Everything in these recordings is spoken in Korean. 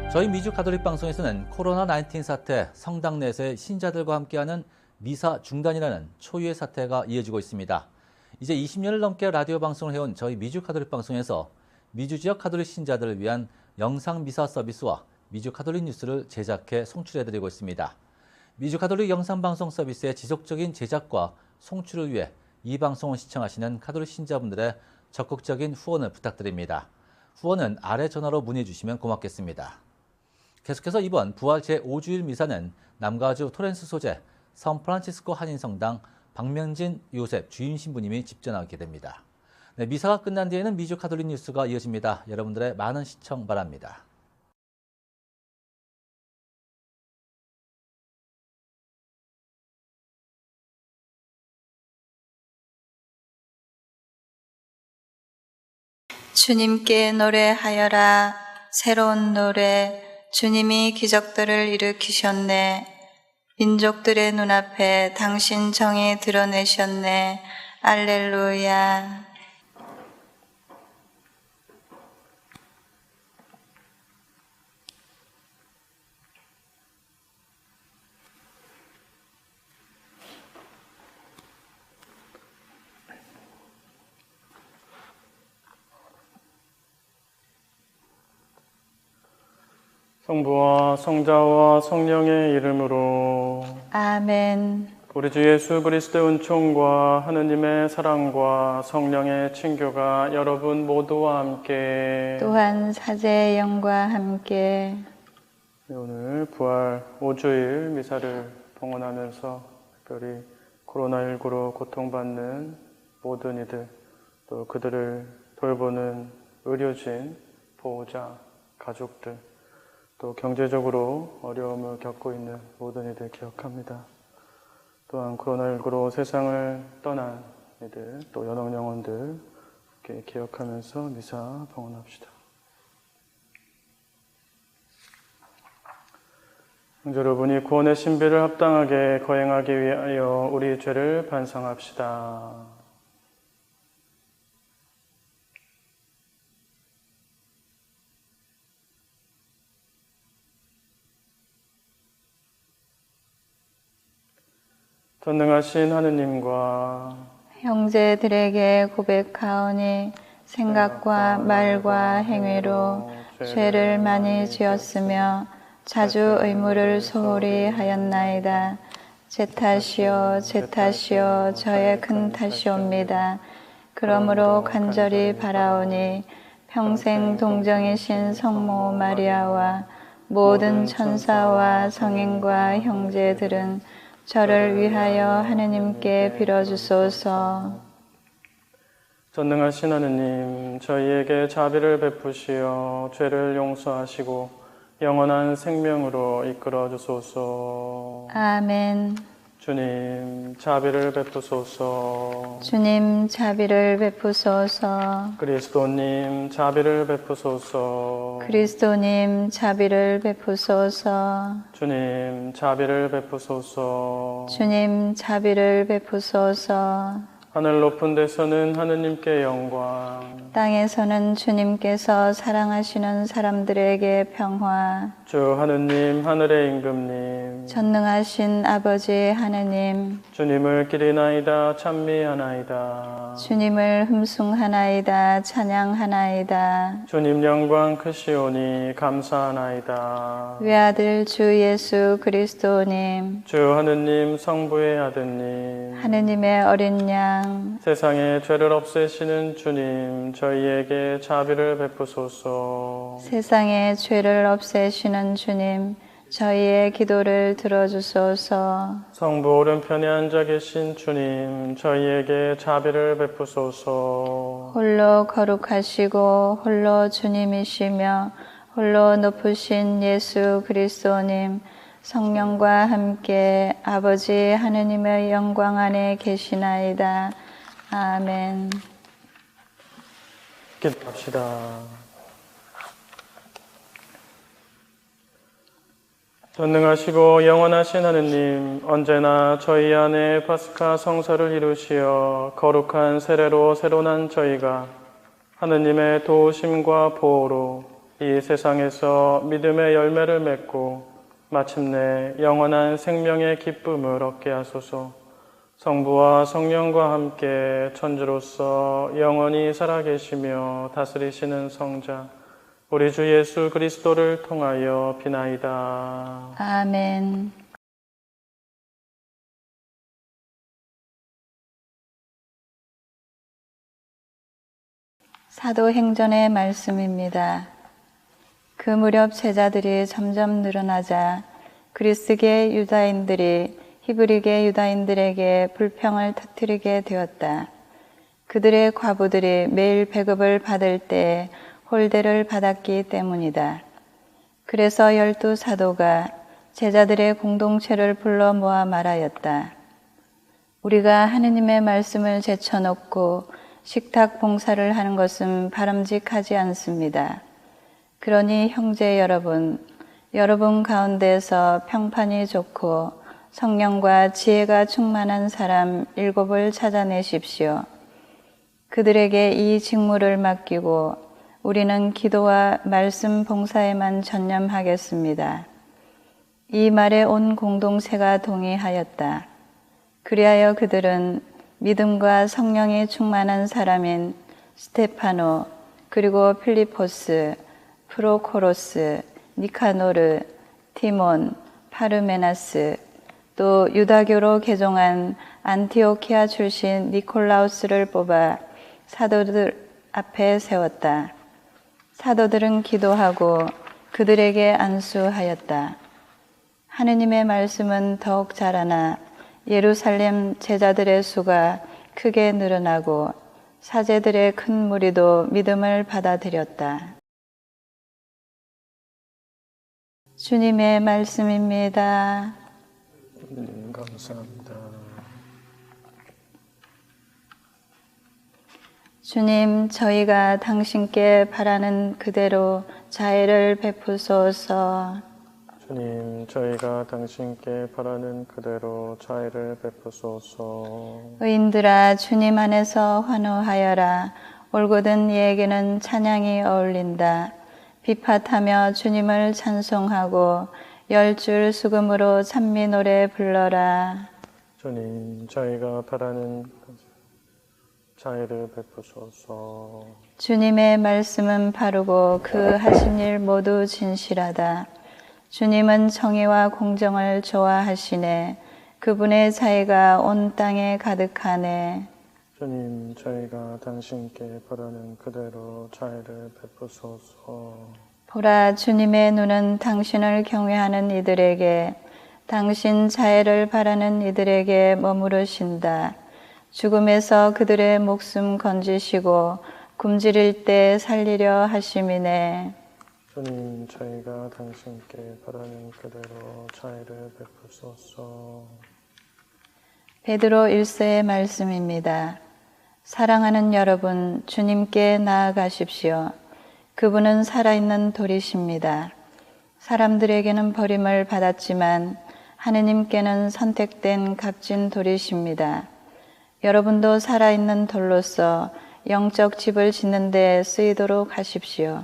저희 미주 가톨릭 방송에서는 코로나19 사태, 성당 내에서의 신자들과 함께하는 미사 중단이라는 초유의 사태가 이어지고 있습니다. 이제 20년을 넘게 라디오 방송을 해온 저희 미주 가톨릭 방송에서 미주 지역 가톨릭 신자들을 위한 영상 미사 서비스와 미주 가톨릭 뉴스를 제작해 송출해드리고 있습니다. 미주 가톨릭 영상 방송 서비스의 지속적인 제작과 송출을 위해 이 방송을 시청하시는 가톨릭 신자분들의 적극적인 후원을 부탁드립니다. 후원은 아래 전화로 문의해 주시면 고맙겠습니다. 계속해서 이번 부활 제5주일 미사는 남가주 토렌스 소재 샌프란시스코 한인성당 박명진 요셉 주임 신부님이 집전하게 됩니다. 네, 미사가 끝난 뒤에는 미주 가톨릭 뉴스가 이어집니다. 여러분들의 많은 시청 바랍니다. 주님께 노래하여라. 새로운 노래. 주님이 기적들을 일으키셨네. 민족들의 눈앞에 당신 정의 드러내셨네. 알렐루야. 성부와 성자와 성령의 이름으로 아멘. 우리 주 예수 그리스도의 은총과 하느님의 사랑과 성령의 친교가 여러분 모두와 함께 또한 사제의 영과 함께 오늘 부활 5주일 미사를 봉헌하면서 특별히 코로나19로 고통받는 모든 이들, 또 그들을 돌보는 의료진, 보호자, 가족들, 또 경제적으로 어려움을 겪고 있는 모든 이들 기억합니다. 또한 코로나19로 세상을 떠난 이들, 또 연옥 영혼들 이렇게 기억하면서 미사 봉헌합시다. 형제 여러분이 구원의 신비를 합당하게 거행하기 위하여 우리 죄를 반성합시다. 전능하신 하느님과 형제들에게 고백하오니 생각과 말과 행위로 죄를 많이 지었으며 자주 의무를 소홀히 하였나이다. 제 탓이요 제 탓이요 저의 큰 탓이옵니다. 그러므로 간절히 바라오니 평생 동정이신 성모 마리아와 모든 천사와 성인과 형제들은 저를 위하여 하느님께 빌어주소서. 전능하신 하느님, 저희에게 자비를 베푸시어 죄를 용서하시고 영원한 생명으로 이끌어 주소서. 아멘. 주님, 자비를 베푸소서. 주님, 자비를 베푸소서. 그리스도님, 자비를 베푸소서. 그리스도님, 자비를 베푸소서. 주님, 자비를 베푸소서. 주님, 자비를 베푸소서. 하늘 높은 데서는 하느님께 영광, 땅에서는 주님께서 사랑하시는 사람들에게 평화. 주 하느님, 하늘의 임금님, 전능하신 아버지 하느님, 주님을 기리나이다 찬미하나이다. 주님을 흠숭하나이다 찬양하나이다. 주님 영광 크시오니 감사하나이다. 외아들 주 예수 그리스도님, 주 하느님 성부의 아드님, 하느님의 어린 양, 세상의 죄를 없애시는 주님, 저희에게 자비를 베푸소서. 세상의 죄를 없애시는 주님, 저희의 기도를 들어주소서. 성부 오른편에 앉아 계신 주님, 저희에게 자비를 베푸소서. 홀로 거룩하시고 홀로 주님이시며 홀로 높으신 예수 그리스도님, 성령과 함께 아버지 하느님의 영광 안에 계시나이다. 아멘. 기도합시다. 전능하시고 영원하신 하느님, 언제나 저희 안에 파스카 성사를 이루시어 거룩한 세례로 새로 난 저희가 하느님의 도우심과 보호로 이 세상에서 믿음의 열매를 맺고 마침내 영원한 생명의 기쁨을 얻게 하소서. 성부와 성령과 함께 천주로서 영원히 살아계시며 다스리시는 성자 우리 주 예수 그리스도를 통하여 비나이다. 아멘. 사도행전의 말씀입니다. 그 무렵 제자들이 점점 늘어나자 그리스계 유다인들이 히브리계 유다인들에게 불평을 터뜨리게 되었다. 그들의 과부들이 매일 배급을 받을 때 홀대를 받았기 때문이다. 그래서 12 사도가 제자들의 공동체를 불러 모아 말하였다. 우리가 하느님의 말씀을 제쳐놓고 식탁 봉사를 하는 것은 바람직하지 않습니다. 그러니 형제 여러분 가운데서 평판이 좋고 성령과 지혜가 충만한 사람 7을 찾아내십시오. 그들에게 이 직무를 맡기고 우리는 기도와 말씀 봉사에만 전념하겠습니다. 이 말에 온 공동체가 동의하였다. 그리하여 그들은 믿음과 성령이 충만한 사람인 스테파노, 그리고 필리포스, 프로코로스, 니카노르, 티몬, 파르메나스, 또 유다교로 개종한 안티오키아 출신 니콜라우스를 뽑아 사도들 앞에 세웠다. 사도들은 기도하고 그들에게 안수하였다. 하느님의 말씀은 더욱 자라나 예루살렘 제자들의 수가 크게 늘어나고 사제들의 큰 무리도 믿음을 받아들였다. 주님의 말씀입니다. 감사합니다. 주님, 저희가 당신께 바라는 그대로 자애를 베푸소서. 주님, 저희가 당신께 바라는 그대로 자애를 베푸소서. 의인들아, 주님 안에서 환호하여라. 올곧은 이에게는 찬양이 어울린다. 비팟하며 주님을 찬송하고 10줄 수금으로 찬미 노래 불러라. 주님, 저희가 바라는 자애를 베푸소서. 주님의 말씀은 바르고 그 하신 일 모두 진실하다. 주님은 정의와 공정을 좋아하시네. 그분의 자애가 온 땅에 가득하네. 주님, 저희가 당신께 바라는 그대로 자애를 베푸소서. 보라, 주님의 눈은 당신을 경외하는 이들에게, 당신 자애를 바라는 이들에게 머무르신다. 죽음에서 그들의 목숨 건지시고 굶주릴 때 살리려 하심이네. 주님, 저희가 당신께 바라는 그대로 자애를 베푸소서. 베드로 1서의 말씀입니다. 사랑하는 여러분, 주님께 나아가십시오. 그분은 살아있는 돌이십니다. 사람들에게는 버림을 받았지만 하느님께는 선택된 값진 돌이십니다. 여러분도 살아있는 돌로서 영적 집을 짓는 데 쓰이도록 하십시오.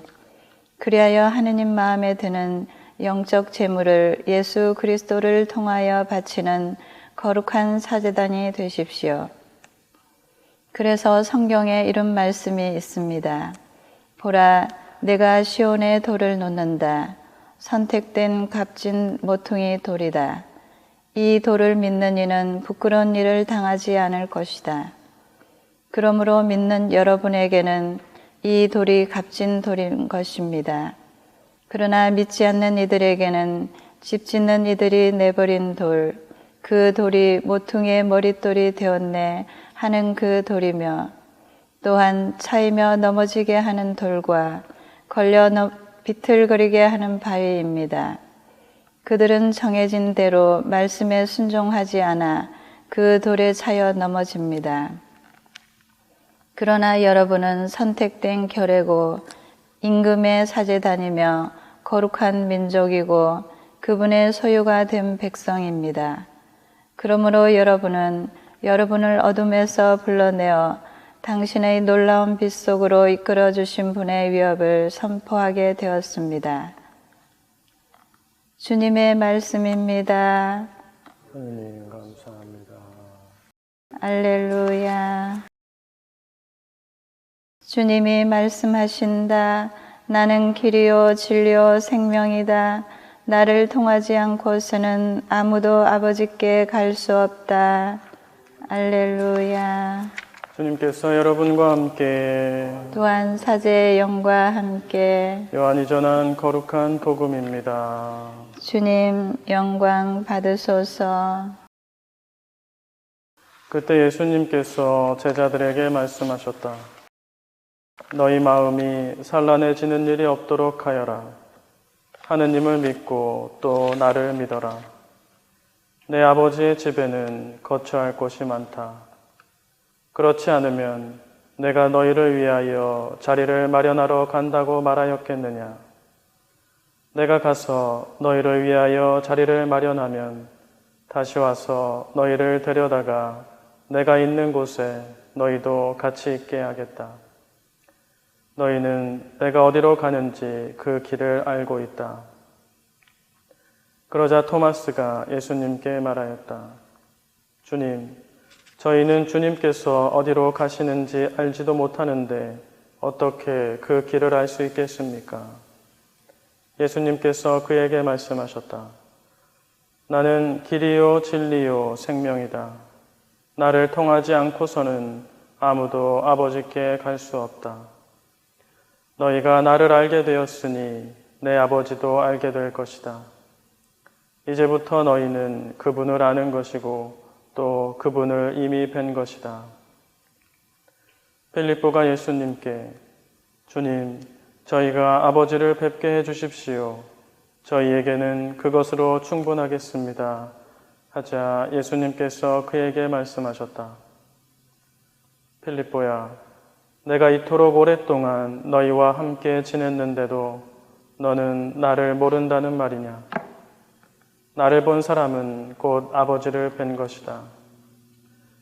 그리하여 하느님 마음에 드는 영적 제물을 예수 그리스도를 통하여 바치는 거룩한 사제단이 되십시오. 그래서 성경에 이런 말씀이 있습니다. 보라, 내가 시온에 돌을 놓는다. 선택된 값진 모퉁이 돌이다. 이 돌을 믿는 이는 부끄러운 일을 당하지 않을 것이다. 그러므로 믿는 여러분에게는 이 돌이 값진 돌인 것입니다. 그러나 믿지 않는 이들에게는 집 짓는 이들이 내버린 돌, 그 돌이 모퉁이의 머릿돌이 되었네 하는 그 돌이며, 또한 차이며 넘어지게 하는 돌과 걸려 비틀거리게 하는 바위입니다. 그들은 정해진 대로 말씀에 순종하지 않아 그 돌에 차여 넘어집니다. 그러나 여러분은 선택된 결례고 임금의 사제단이며 거룩한 민족이고 그분의 소유가 된 백성입니다. 그러므로 여러분은 여러분을 어둠에서 불러내어 당신의 놀라운 빛 속으로 이끌어 주신 분의 위협을 선포하게 되었습니다. 주님의 말씀입니다. 하나님 감사합니다. 알렐루야. 주님이 말씀하신다. 나는 길이요 진리요 생명이다. 나를 통하지 않고서는 아무도 아버지께 갈 수 없다. 알렐루야. 주님께서 여러분과 함께 또한 사제의 영과 함께 요한이 전한 거룩한 복음입니다. 주님 영광 받으소서. 그때 예수님께서 제자들에게 말씀하셨다. 너희 마음이 산란해지는 일이 없도록 하여라. 하느님을 믿고 또 나를 믿어라. 내 아버지의 집에는 거처할 곳이 많다. 그렇지 않으면 내가 너희를 위하여 자리를 마련하러 간다고 말하였겠느냐. 내가 가서 너희를 위하여 자리를 마련하면 다시 와서 너희를 데려다가 내가 있는 곳에 너희도 같이 있게 하겠다. 너희는 내가 어디로 가는지 그 길을 알고 있다. 그러자 토마스가 예수님께 말하였다. 주님, 저희는 주님께서 어디로 가시는지 알지도 못하는데 어떻게 그 길을 알 수 있겠습니까? 예수님께서 그에게 말씀하셨다. 나는 길이요 진리요 생명이다. 나를 통하지 않고서는 아무도 아버지께 갈 수 없다. 너희가 나를 알게 되었으니 내 아버지도 알게 될 것이다. 이제부터 너희는 그분을 아는 것이고 또 그분을 이미 뵌 것이다. 빌립보가 예수님께 주님, 저희가 아버지를 뵙게 해주십시오. 저희에게는 그것으로 충분하겠습니다. 하자 예수님께서 그에게 말씀하셨다. 빌립보야, 내가 이토록 오랫동안 너희와 함께 지냈는데도 너는 나를 모른다는 말이냐? 나를 본 사람은 곧 아버지를 뵌 것이다.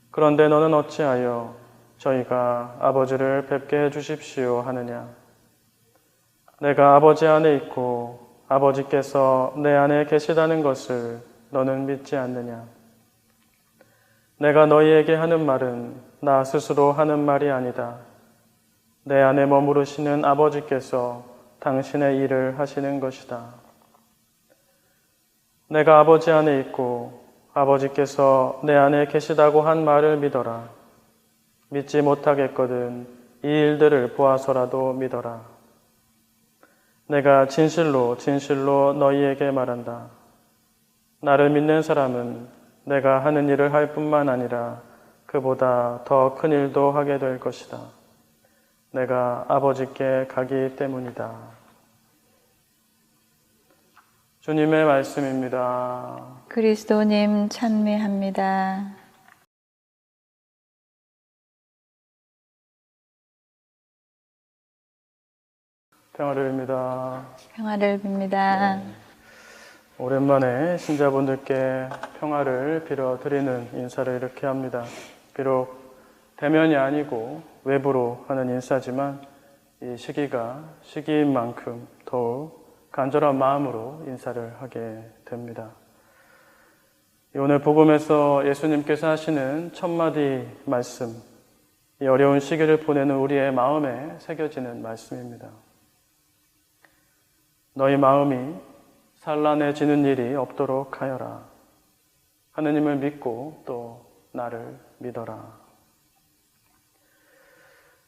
그런데 너는 어찌하여 저희가 아버지를 뵙게 해주십시오 하느냐? 내가 아버지 안에 있고 아버지께서 내 안에 계시다는 것을 너는 믿지 않느냐? 내가 너희에게 하는 말은 나 스스로 하는 말이 아니다. 내 안에 머무르시는 아버지께서 당신의 일을 하시는 것이다. 내가 아버지 안에 있고 아버지께서 내 안에 계시다고 한 말을 믿어라. 믿지 못하겠거든 이 일들을 보아서라도 믿어라. 내가 진실로 진실로 너희에게 말한다. 나를 믿는 사람은 내가 하는 일을 할 뿐만 아니라 그보다 더 큰 일도 하게 될 것이다. 내가 아버지께 가기 때문이다. 주님의 말씀입니다. 그리스도님 찬미합니다. 평화를 빕니다. 평화를 빕니다. 오랜만에 신자분들께 평화를 빌어드리는 인사를 이렇게 합니다. 비록 대면이 아니고 외부로 하는 인사지만 이 시기가 시기인 만큼 더욱 간절한 마음으로 인사를 하게 됩니다. 오늘 복음에서 예수님께서 하시는 첫 마디 말씀, 이 어려운 시기를 보내는 우리의 마음에 새겨지는 말씀입니다. 너희 마음이 산란해지는 일이 없도록 하여라. 하느님을 믿고 또 나를 믿어라.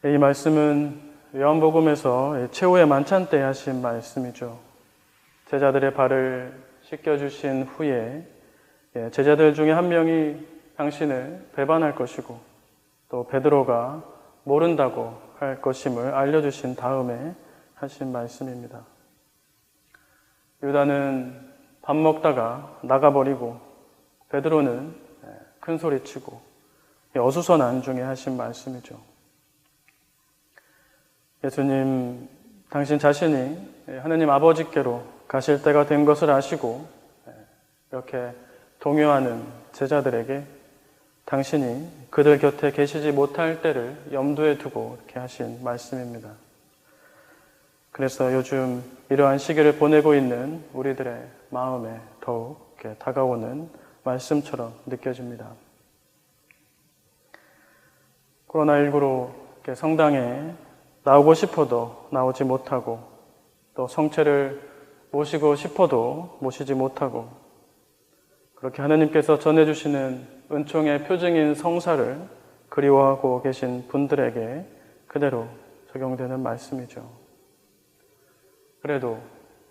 이 말씀은 요한복음에서 최후의 만찬 때 하신 말씀이죠. 제자들의 발을 씻겨주신 후에 제자들 중에 한 명이 당신을 배반할 것이고 또 베드로가 모른다고 할 것임을 알려주신 다음에 하신 말씀입니다. 유다는 밥 먹다가 나가버리고 베드로는 큰 소리치고 어수선한 중에 하신 말씀이죠. 예수님, 당신 자신이 하느님 아버지께로 가실 때가 된 것을 아시고 이렇게 동요하는 제자들에게 당신이 그들 곁에 계시지 못할 때를 염두에 두고 이렇게 하신 말씀입니다. 그래서 요즘 이러한 시기를 보내고 있는 우리들의 마음에 더욱 이렇게 다가오는 말씀처럼 느껴집니다. 코로나19로 성당에 나오고 싶어도 나오지 못하고 또 성체를 모시고 싶어도 모시지 못하고 그렇게 하나님께서 전해주시는 은총의 표징인 성사를 그리워하고 계신 분들에게 그대로 적용되는 말씀이죠. 그래도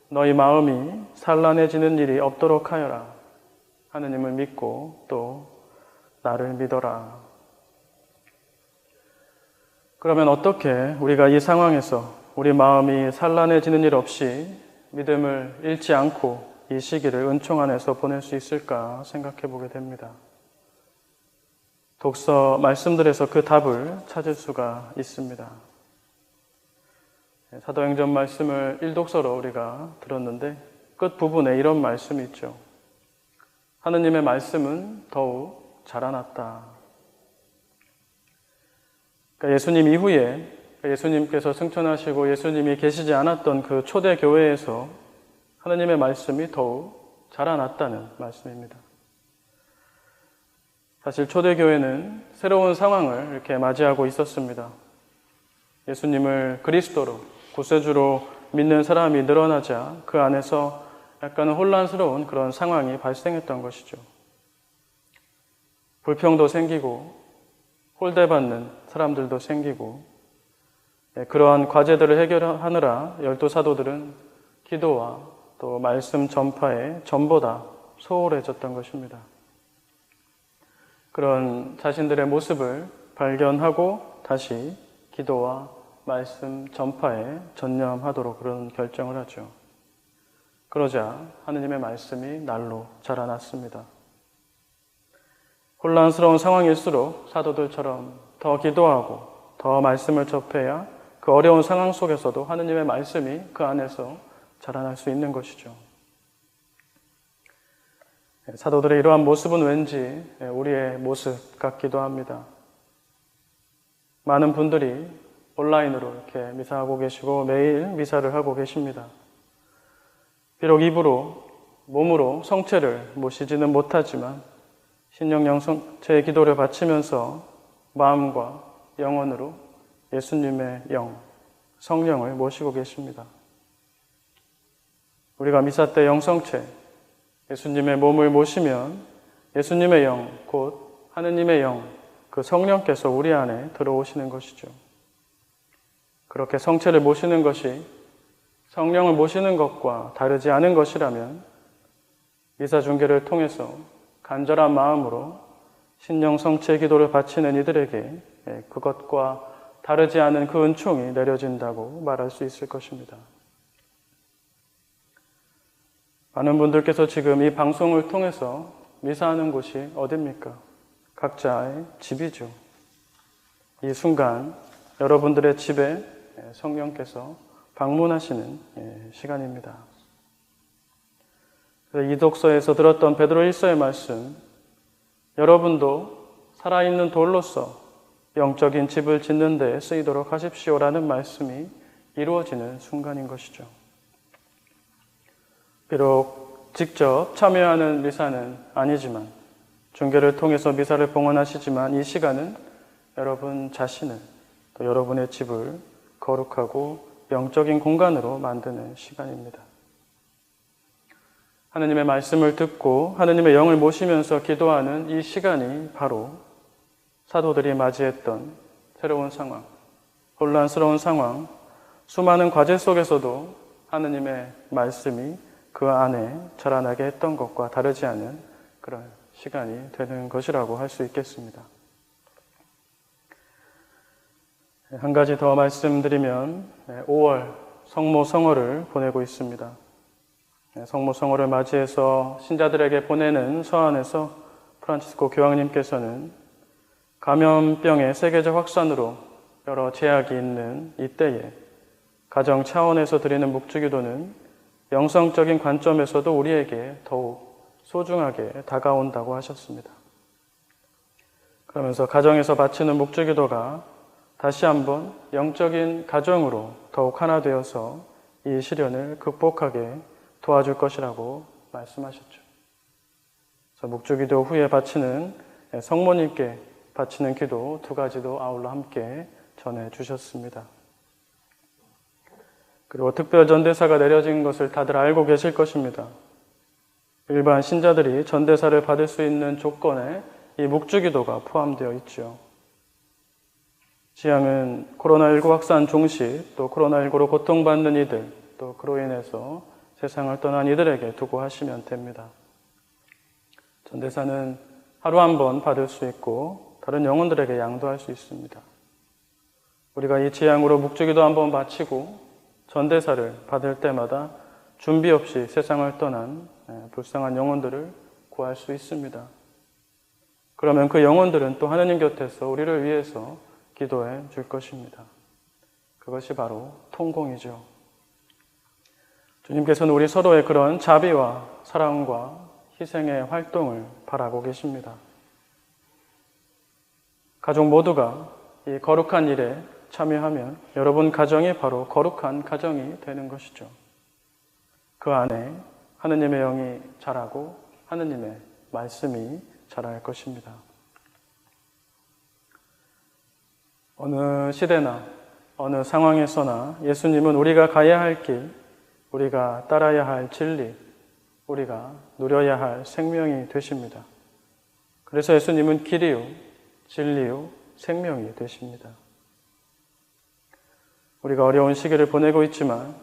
너희 마음이 산란해지는 일이 없도록 하여라. 하느님을 믿고 또 나를 믿어라. 그러면 어떻게 우리가 이 상황에서 우리 마음이 산란해지는 일 없이 믿음을 잃지 않고 이 시기를 은총 안에서 보낼 수 있을까 생각해 보게 됩니다. 독서 말씀들에서 그 답을 찾을 수가 있습니다. 사도행전 말씀을 1독서로 우리가 들었는데 끝부분에 이런 말씀이 있죠. 하느님의 말씀은 더욱 자라났다. 그러니까 예수님 이후에 예수님께서 승천하시고 예수님이 계시지 않았던 그 초대 교회에서 하느님의 말씀이 더욱 자라났다는 말씀입니다. 사실 초대교회는 새로운 상황을 이렇게 맞이하고 있었습니다. 예수님을 그리스도로, 구세주로 믿는 사람이 늘어나자 그 안에서 약간 혼란스러운 그런 상황이 발생했던 것이죠. 불평도 생기고 홀대받는 사람들도 생기고 그러한 과제들을 해결하느라 12사도들은 기도와 또 말씀 전파에 전보다 소홀해졌던 것입니다. 그런 자신들의 모습을 발견하고 다시 기도와 말씀 전파에 전념하도록 그런 결정을 하죠. 그러자 하느님의 말씀이 날로 자라났습니다. 혼란스러운 상황일수록 사도들처럼 더 기도하고 더 말씀을 접해야 그 어려운 상황 속에서도 하느님의 말씀이 그 안에서 자라날 수 있는 것이죠. 사도들의 이러한 모습은 왠지 우리의 모습 같기도 합니다. 많은 분들이 온라인으로 이렇게 미사하고 계시고 매일 미사를 하고 계십니다. 비록 입으로, 몸으로 성체를 모시지는 못하지만 신령 영성체의 기도를 바치면서 마음과 영혼으로 예수님의 영, 성령을 모시고 계십니다. 우리가 미사 때 영성체, 예수님의 몸을 모시면 예수님의 영, 곧 하느님의 영, 그 성령께서 우리 안에 들어오시는 것이죠. 그렇게 성체를 모시는 것이 성령을 모시는 것과 다르지 않은 것이라면 미사 중계를 통해서 간절한 마음으로 신령 성체 기도를 바치는 이들에게 그것과 다르지 않은 그 은총이 내려진다고 말할 수 있을 것입니다. 많은 분들께서 지금 이 방송을 통해서 미사하는 곳이 어디입니까? 각자의 집이죠. 이 순간 여러분들의 집에 성령께서 방문하시는 시간입니다. 이 독서에서 들었던 베드로 1서의 말씀, 여러분도 살아있는 돌로서 영적인 집을 짓는 데 쓰이도록 하십시오라는 말씀이 이루어지는 순간인 것이죠. 비록 직접 참여하는 미사는 아니지만 중계를 통해서 미사를 봉헌하시지만 이 시간은 여러분 자신을 또 여러분의 집을 거룩하고 영적인 공간으로 만드는 시간입니다. 하느님의 말씀을 듣고 하느님의 영을 모시면서 기도하는 이 시간이 바로 사도들이 맞이했던 새로운 상황, 혼란스러운 상황, 수많은 과제 속에서도 하느님의 말씀이 그 안에 자라나게 했던 것과 다르지 않은 그런 시간이 되는 것이라고 할 수 있겠습니다. 한 가지 더 말씀드리면 5월 성모성어를 보내고 있습니다. 성모성어를 맞이해서 신자들에게 보내는 서한에서 프란치스코 교황님께서는 감염병의 세계적 확산으로 여러 제약이 있는 이때에 가정 차원에서 드리는 묵주기도는 영성적인 관점에서도 우리에게 더욱 소중하게 다가온다고 하셨습니다. 그러면서 가정에서 바치는 묵주기도가 다시 한번 영적인 가정으로 더욱 하나 되어서 이 시련을 극복하게 도와줄 것이라고 말씀하셨죠. 그래서 묵주기도 후에 바치는 성모님께 바치는 기도 두 가지도 아울러 함께 전해주셨습니다. 그리고 특별 전대사가 내려진 것을 다들 알고 계실 것입니다. 일반 신자들이 전대사를 받을 수 있는 조건에 이 묵주기도가 포함되어 있죠. 지향은 코로나19 확산 종시, 또 코로나19로 고통받는 이들, 또 그로 인해서 세상을 떠난 이들에게 두고 하시면 됩니다. 전대사는 하루 한 번 받을 수 있고 다른 영혼들에게 양도할 수 있습니다. 우리가 이 지향으로 묵주기도 한 번 마치고 전대사를 받을 때마다 준비 없이 세상을 떠난 불쌍한 영혼들을 구할 수 있습니다. 그러면 그 영혼들은 또 하느님 곁에서 우리를 위해서 기도해 줄 것입니다. 그것이 바로 통공이죠. 주님께서는 우리 서로의 그런 자비와 사랑과 희생의 활동을 바라고 계십니다. 가족 모두가 이 거룩한 일에 참여하면 여러분 가정이 바로 거룩한 가정이 되는 것이죠. 그 안에 하느님의 영이 자라고 하느님의 말씀이 자랄 것입니다. 어느 시대나 어느 상황에서나 예수님은 우리가 가야 할 길, 우리가 따라야 할 진리, 우리가 누려야 할 생명이 되십니다. 그래서 예수님은 길이요, 진리요, 생명이 되십니다. 우리가 어려운 시기를 보내고 있지만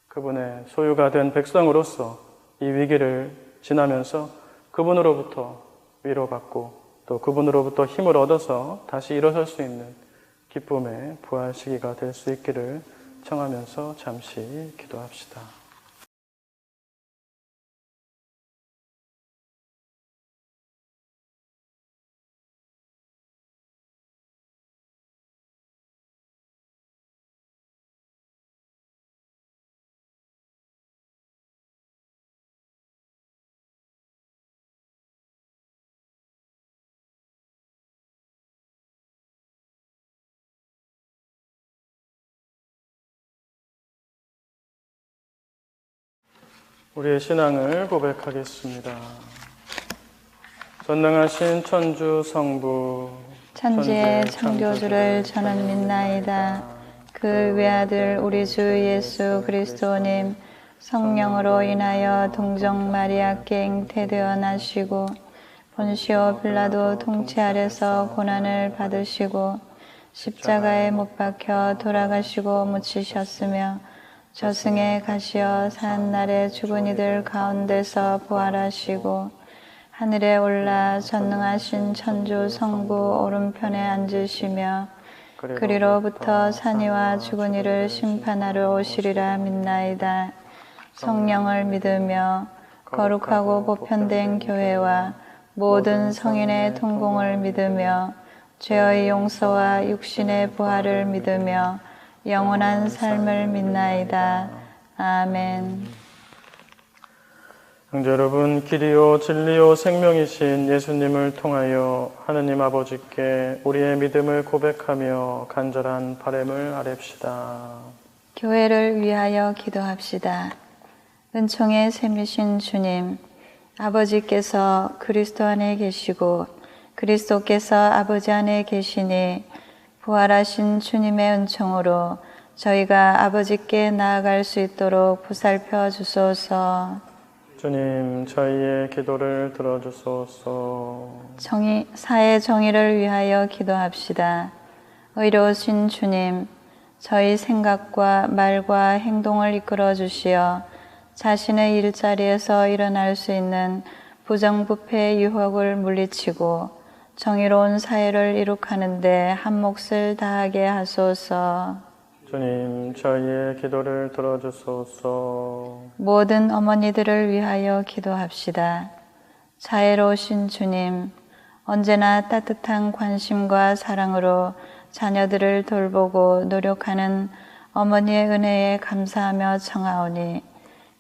그분의 소유가 된 백성으로서 이 위기를 지나면서 그분으로부터 위로받고 또 그분으로부터 힘을 얻어서 다시 일어설 수 있는 기쁨의 부활 시기가 될 수 있기를 청하면서 잠시 기도합시다. 우리의 신앙을 고백하겠습니다. 전능하신 천주 성부 천지의 창조주를 저는 믿나이다. 그 외아들 우리 주 예수 그리스도님 성령으로 인하여 동정 마리아께 잉태되어 나시고 본시오 빌라도 통치 아래서 고난을 받으시고 십자가에 못 박혀 돌아가시고 묻히셨으며 저승에 가시어 산 날에 죽은 이들 가운데서 부활하시고 하늘에 올라 전능하신 천주 성부 오른편에 앉으시며 그리로부터 산이와 죽은 이를 심판하러 오시리라 믿나이다. 성령을 믿으며 거룩하고 보편된 교회와 모든 성인의 통공을 믿으며 죄의 용서와 육신의 부활을 믿으며 영원한 삶을 믿나이다. 아멘. 형제 여러분, 길이요 진리요 생명이신 예수님을 통하여 하느님 아버지께 우리의 믿음을 고백하며 간절한 바람을 아뢰옵시다. 교회를 위하여 기도합시다. 은총의 샘이신 주님, 아버지께서 그리스도 안에 계시고 그리스도께서 아버지 안에 계시니 부활하신 주님의 은총으로 저희가 아버지께 나아갈 수 있도록 보살펴 주소서. 주님, 저희의 기도를 들어주소서. 사회 정의를 위하여 기도합시다. 의로우신 주님, 저희 생각과 말과 행동을 이끌어 주시어 자신의 일자리에서 일어날 수 있는 부정부패의 유혹을 물리치고 정의로운 사회를 이룩하는 데 한 몫을 다하게 하소서. 주님, 저희의 기도를 들어주소서. 모든 어머니들을 위하여 기도합시다. 자애로우신 주님, 언제나 따뜻한 관심과 사랑으로 자녀들을 돌보고 노력하는 어머니의 은혜에 감사하며 청하오니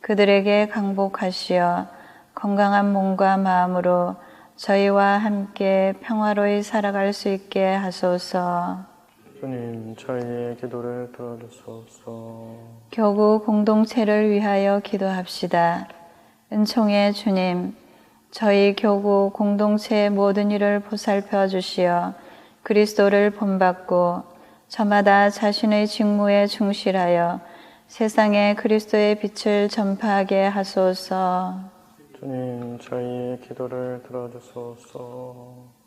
그들에게 강복하시어 건강한 몸과 마음으로 저희와 함께 평화로이 살아갈 수 있게 하소서. 주님, 저희의 기도를 들어주소서. 교구 공동체를 위하여 기도합시다. 은총의 주님, 저희 교구 공동체의 모든 일을 보살펴 주시어 그리스도를 본받고 저마다 자신의 직무에 충실하여 세상에 그리스도의 빛을 전파하게 하소서. 주님, 저희의 기도를 들어주소서.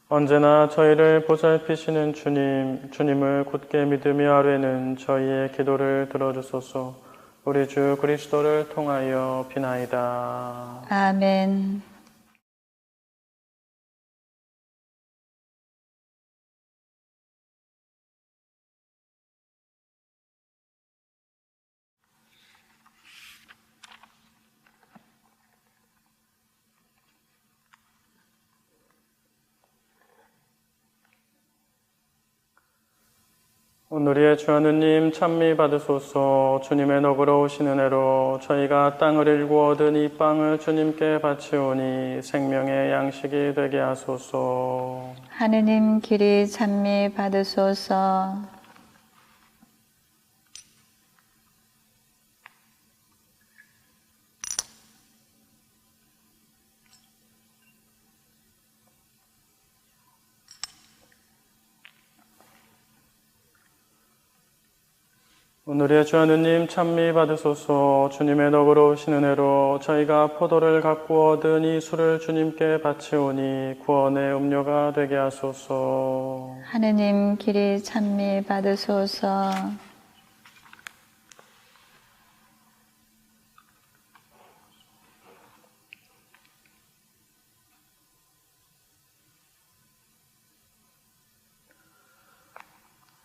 언제나 저희를 보살피시는 주님, 주님을 굳게 믿으며 하루에는 저희의 기도를 들어주소서. 우리 주 그리스도를 통하여 비나이다. 아멘. 오늘의 주 하느님 찬미 받으소서. 주님의 너그러우신 은혜로 저희가 땅을 일구 얻은 이 빵을 주님께 바치오니 생명의 양식이 되게 하소서. 하느님 길이 찬미 받으소서. 오늘의 주 하느님 찬미 받으소서. 주님의 너그러우신 은혜로 저희가 포도를 갖고 얻은 이 술을 주님께 바치오니 구원의 음료가 되게 하소서. 하느님 길이 찬미 받으소서.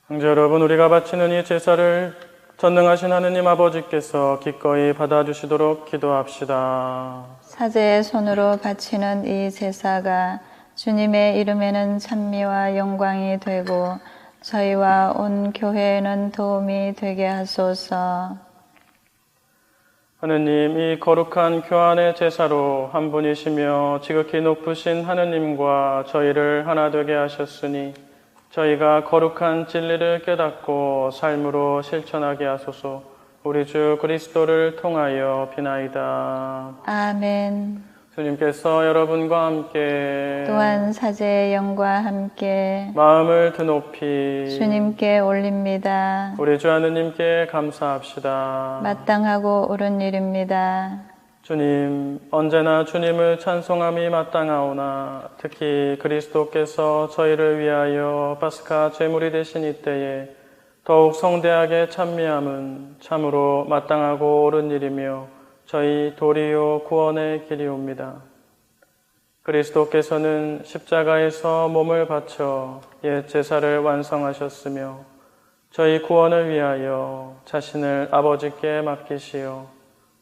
형제 여러분, 우리가 바치는 이 제사를 전능하신 하느님 아버지께서 기꺼이 받아주시도록 기도합시다. 사제의 손으로 바치는 이 제사가 주님의 이름에는 찬미와 영광이 되고 저희와 온 교회에는 도움이 되게 하소서. 하느님, 이 거룩한 교환의 제사로 한 분이시며 지극히 높으신 하느님과 저희를 하나 되게 하셨으니 저희가 거룩한 진리를 깨닫고 삶으로 실천하게 하소서. 우리 주 그리스도를 통하여 비나이다. 아멘. 주님께서 여러분과 함께 또한 사제의 영과 함께 마음을 드높이 주님께 올립니다. 우리 주 하느님께 감사합시다. 마땅하고 옳은 일입니다. 주님, 언제나 주님을 찬송함이 마땅하오나 특히 그리스도께서 저희를 위하여 파스카 제물이 되신 이때에 더욱 성대하게 찬미함은 참으로 마땅하고 옳은 일이며 저희 도리요 구원의 길이옵니다. 그리스도께서는 십자가에서 몸을 바쳐 옛 제사를 완성하셨으며 저희 구원을 위하여 자신을 아버지께 맡기시어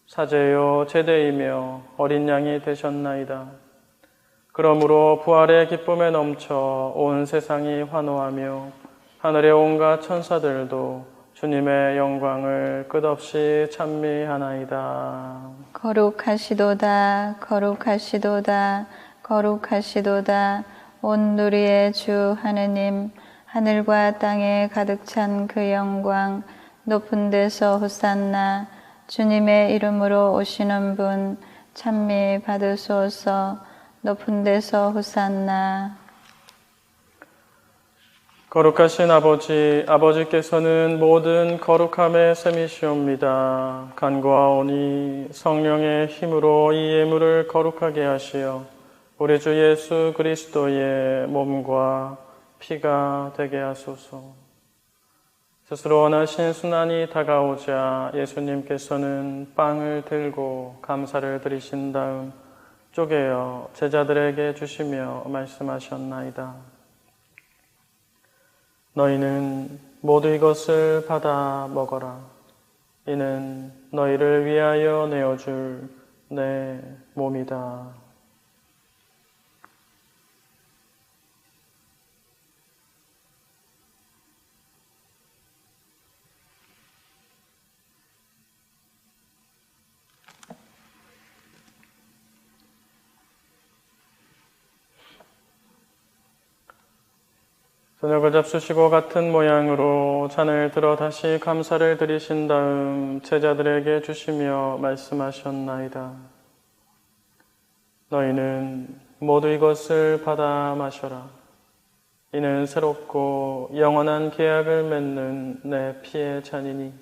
사제요 제대이며 어린 양이 되셨나이다. 그러므로 부활의 기쁨에 넘쳐 온 세상이 환호하며 하늘의 온갖 천사들도 주님의 영광을 끝없이 찬미하나이다. 거룩하시도다, 거룩하시도다, 거룩하시도다. 온 누리의 주 하느님, 하늘과 땅에 가득 찬 그 영광, 높은 데서 호산나. 주님의 이름으로 오시는 분 찬미 받으소서. 높은 데서 호산나. 거룩하신 아버지께서는 모든 거룩함의 셈이시옵니다. 간구하오니 성령의 힘으로 이 예물을 거룩하게 하시어 우리 주 예수 그리스도의 몸과 피가 되게 하소서. 스스로 원하신 순환이 다가오자 예수님께서는 빵을 들고 감사를 드리신 다음 쪼개어 제자들에게 주시며 말씀하셨나이다. 너희는 모두 이것을 받아 먹어라. 이는 너희를 위하여 내어줄 내 몸이다. 저녁을 잡수시고 같은 모양으로 잔을 들어 다시 감사를 드리신 다음 제자들에게 주시며 말씀하셨나이다. 너희는 모두 이것을 받아 마셔라. 이는 새롭고 영원한 계약을 맺는 내 피의 잔이니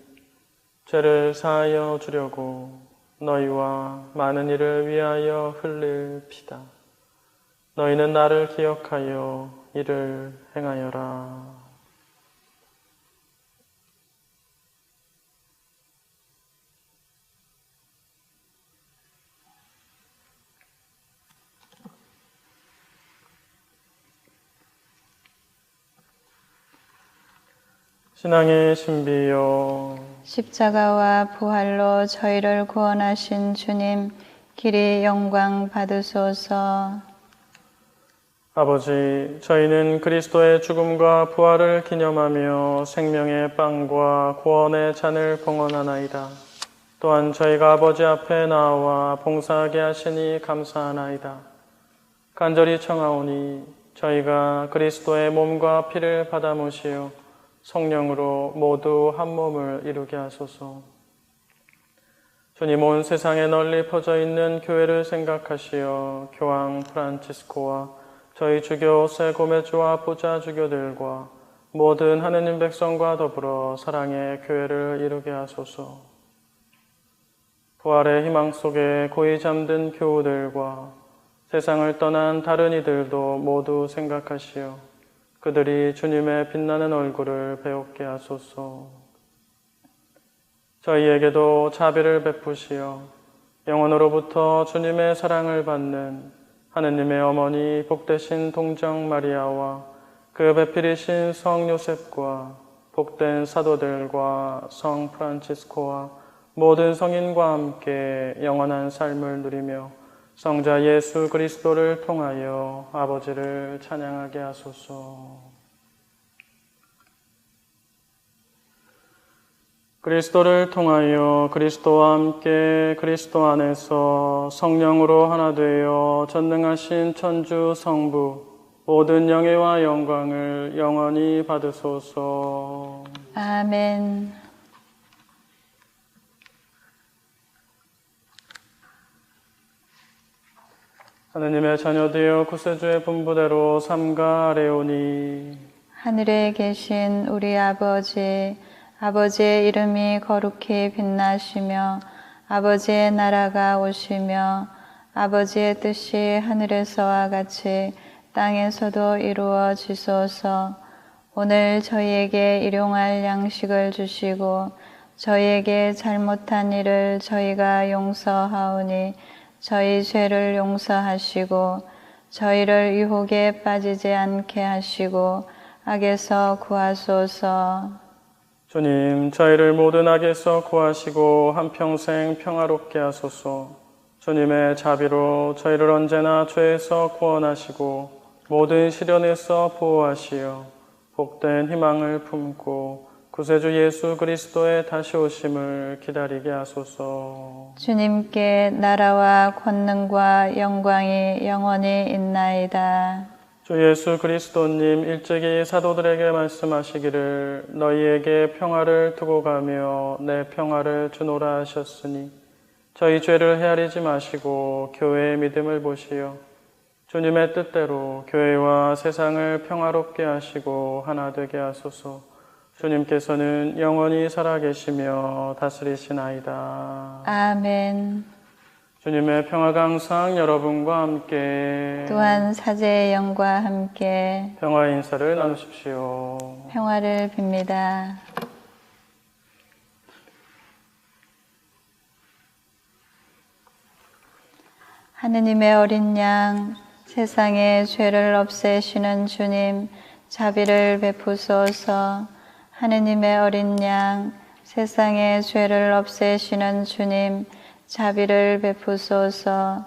죄를 사하여 주려고 너희와 많은 이를 위하여 흘릴 피다. 너희는 나를 기억하여 이를 행하여라. 신앙의 신비요, 십자가와 부활로 저희를 구원하신 주님, 길이 영광 받으소서. 아버지, 저희는 그리스도의 죽음과 부활을 기념하며 생명의 빵과 구원의 잔을 봉헌하나이다. 또한 저희가 아버지 앞에 나와 봉사하게 하시니 감사하나이다. 간절히 청하오니 저희가 그리스도의 몸과 피를 받아 모시어 성령으로 모두 한 몸을 이루게 하소서. 주님, 온 세상에 널리 퍼져 있는 교회를 생각하시어 교황 프란치스코와 저희 주교 세고메주와 부자 주교들과 모든 하느님 백성과 더불어 사랑의 교회를 이루게 하소서. 부활의 희망 속에 고이 잠든 교우들과 세상을 떠난 다른 이들도 모두 생각하시어 그들이 주님의 빛나는 얼굴을 배웁게 하소서. 저희에게도 자비를 베푸시어 영원으로부터 주님의 사랑을 받는 하느님의 어머니 복되신 동정 마리아와 그 배필이신 성 요셉과 복된 사도들과 성 프란치스코와 모든 성인과 함께 영원한 삶을 누리며 성자 예수 그리스도를 통하여 아버지를 찬양하게 하소서. 그리스도를 통하여 그리스도와 함께 그리스도 안에서 성령으로 하나 되어 전능하신 천주 성부 모든 영예와 영광을 영원히 받으소서. 아멘. 하느님의 자녀되어 구세주의 분부대로 삼가 아뢰오니 하늘에 계신 우리 아버지, 아버지의 이름이 거룩히 빛나시며 아버지의 나라가 오시며 아버지의 뜻이 하늘에서와 같이 땅에서도 이루어지소서. 오늘 저희에게 일용할 양식을 주시고 저희에게 잘못한 일을 저희가 용서하오니 저희 죄를 용서하시고 저희를 유혹에 빠지지 않게 하시고 악에서 구하소서. 주님, 저희를 모든 악에서 구하시고 한평생 평화롭게 하소서. 주님의 자비로 저희를 언제나 죄에서 구원하시고 모든 시련에서 보호하시어 복된 희망을 품고 구세주 예수 그리스도의 다시 오심을 기다리게 하소서. 주님께 나라와 권능과 영광이 영원히 있나이다. 주 예수 그리스도님 일찍이 사도들에게 말씀하시기를 너희에게 평화를 두고 가며 내 평화를 주노라 하셨으니 저희 죄를 헤아리지 마시고 교회의 믿음을 보시어 주님의 뜻대로 교회와 세상을 평화롭게 하시고 하나 되게 하소서. 주님께서는 영원히 살아계시며 다스리시나이다. 아멘. 주님의 평화가 항상 여러분과 함께 또한 사제의 영과 함께 평화의 인사를 나누십시오. 평화를 빕니다. 하느님의 어린 양, 세상의 죄를 없애시는 주님, 자비를 베푸소서. 하느님의 어린 양, 세상의 죄를 없애시는 주님, 자비를 베푸소서.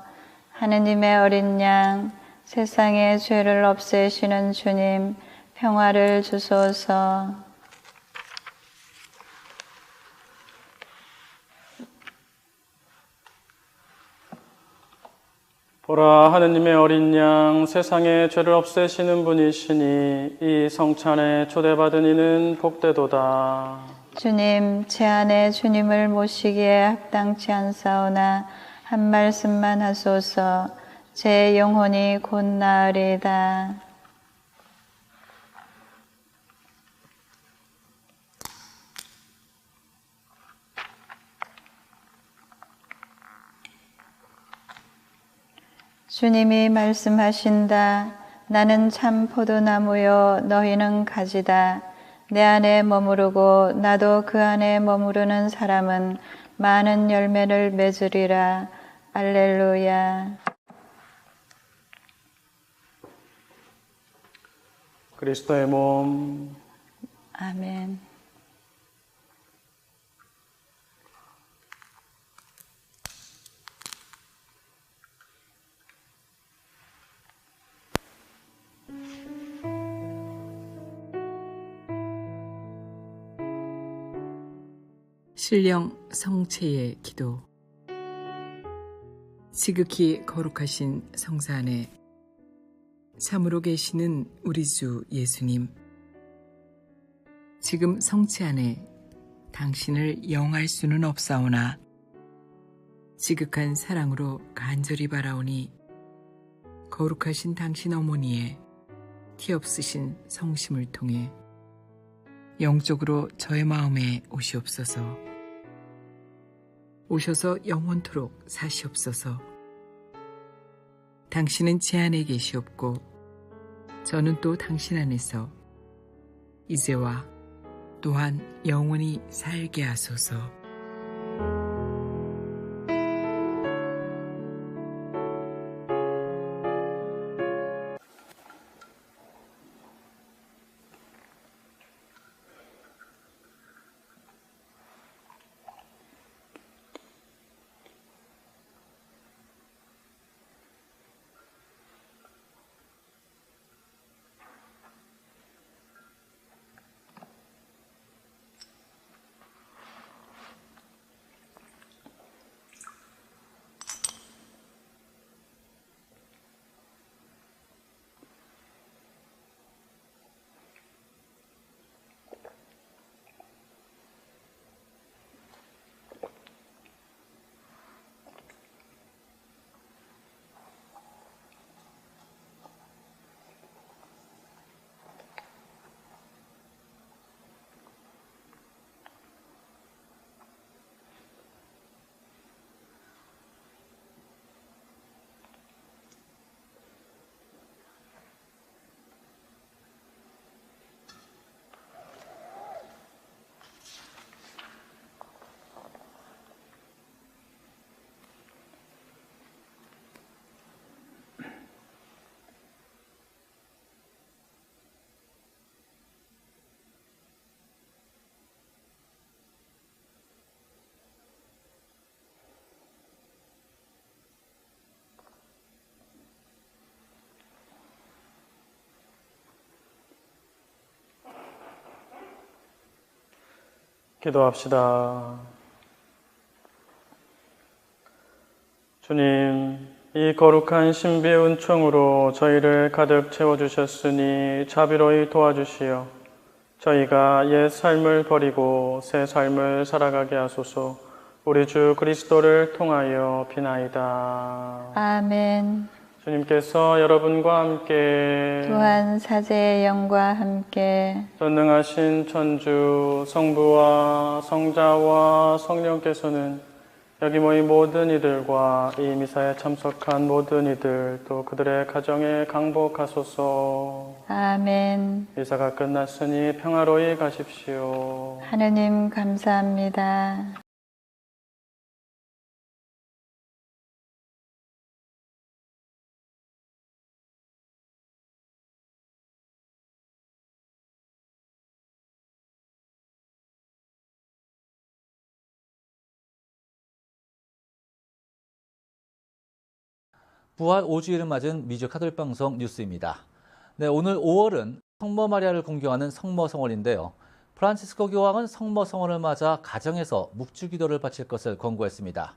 하느님의 어린 양, 세상의 죄를 없애시는 주님, 평화를 주소서. 보라, 하느님의 어린 양, 세상의 죄를 없애시는 분이시니 이 성찬에 초대받은 이는 복되도다. 주님, 제 안에 주님을 모시기에 합당치 않사오나 한 말씀만 하소서. 제 영혼이 곧 나으리이다. 주님이 말씀하신다. 나는 참 포도나무요 너희는 가지다. 내 안에 머무르고 나도 그 안에 머무르는 사람은 많은 열매를 맺으리라. 알렐루야. 그리스도의 몸. 아멘. 신령 성체의 기도. 지극히 거룩하신 성사 안에 참으로 계시는 우리 주 예수님, 지금 성체 안에 당신을 영할 수는 없사오나 지극한 사랑으로 간절히 바라오니 거룩하신 당신 어머니의 티없으신 성심을 통해 영적으로 저의 마음에 오시옵소서. 오셔서 영원토록 사시옵소서. 당신은 제 안에 계시옵고 저는 또 당신 안에서 이제와 또한 영원히 살게 하소서. 기도합시다. 주님, 이 거룩한 신비의 은총으로 저희를 가득 채워주셨으니 자비로이 도와주시어 저희가 옛 삶을 버리고 새 삶을 살아가게 하소서. 우리 주 그리스도를 통하여 비나이다. 아멘. 주님께서 여러분과 함께 또한 사제의 영과 함께 전능하신 천주 성부와 성자와 성령께서는 여기 모인 모든 이들과 이 미사에 참석한 모든 이들 또 그들의 가정에 강복하소서. 아멘. 미사가 끝났으니 평화로이 가십시오. 하느님 감사합니다. 부활 5주일을 맞은 미주 카톨릭 방송 뉴스입니다. 네, 오늘 5월은 성모 마리아를 공경하는 성모성월인데요. 프란치스코 교황은 성모성월을 맞아 가정에서 묵주 기도를 바칠 것을 권고했습니다.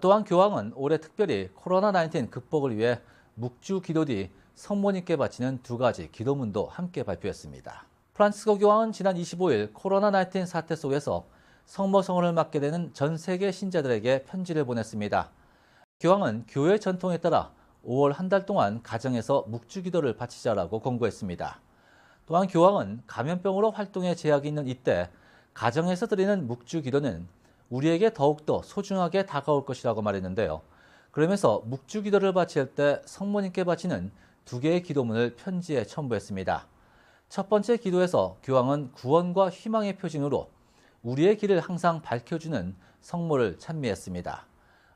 또한 교황은 올해 특별히 코로나19 극복을 위해 묵주 기도 뒤 성모님께 바치는 두 가지 기도문도 함께 발표했습니다. 프란치스코 교황은 지난 25일 코로나19 사태 속에서 성모 성혼을 맡게 되는 전 세계 신자들에게 편지를 보냈습니다. 교황은 교회 전통에 따라 5월 한 달 동안 가정에서 묵주 기도를 바치자라고 권고했습니다. 또한 교황은 감염병으로 활동에 제약이 있는 이때 가정에서 드리는 묵주 기도는 우리에게 더욱더 소중하게 다가올 것이라고 말했는데요. 그러면서 묵주 기도를 바칠 때 성모님께 바치는 두 개의 기도문을 편지에 첨부했습니다. 첫 번째 기도에서 교황은 구원과 희망의 표징으로 우리의 길을 항상 밝혀주는 성모를 찬미했습니다.